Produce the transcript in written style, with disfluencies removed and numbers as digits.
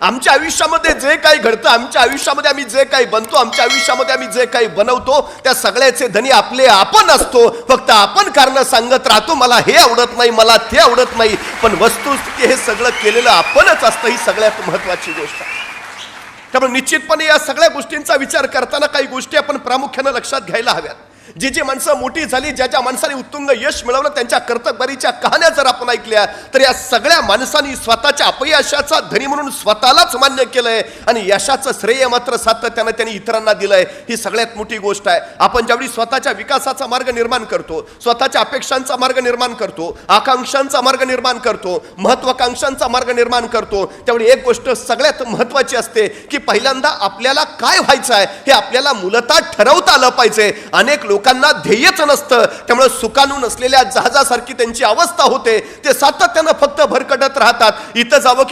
आमच्या आयुष्यामध्ये जे काही घडतं, आमच्या आयुष्यामध्ये आम्ही जे काही बनतो, आमच्या आयुष्यामध्ये आम्ही जे काही बनवतो, त्या सगळ्याचे धनी आपले आपण असतो. फक्त आपण कारण सांगत राहतो, मला हे आवडत नाही, मला ते आवडत नाही, पण वस्तुस्थिती हे सगळं केलेलं आपणच असतं. ही सगळ्यात महत्वाची गोष्ट आहे. त्यामुळे निश्चितपणे या सगळ्या गोष्टींचा विचार करताना काही गोष्टी आपण प्रामुख्याने लक्षात घ्यायला हव्यात. जी माणसं मोठी झाली, ज्या माणसाने उत्तुंग यश मिळवलं, त्यांच्या कर्तबगारीच्या कहाण्या जर आपण ऐकल्या तर या सगळ्या माणसांनी स्वतःच्या अपयशाचा धनी म्हणून स्वतःलाच मान्य केलंय आणि यशाचं श्रेय मात्र सातत्यानं त्यांनी इतरांना दिलंय. ही सगळ्यात मोठी गोष्ट आहे. आपण ज्यावेळी स्वतःच्या विकासाचा मार्ग निर्माण करतो, स्वतःच्या अपेक्षांचा मार्ग निर्माण करतो, आकांक्षांचा मार्ग निर्माण करतो, महत्वाकांक्षांचा मार्ग निर्माण करतो, त्यावेळी एक गोष्ट सगळ्यात महत्वाची असते की पहिल्यांदा आपल्याला काय व्हायचं आहे हे आपल्याला मूलतः ठरवता आलं पाहिजे. अनेक लोकांना ध्येयच नसतं, त्यामुळे सुकाणून असलेल्या जहाजासारखी त्यांची अवस्था होते. ते सातत्यानं फक्त भरकटत राहतात. इथं जावं की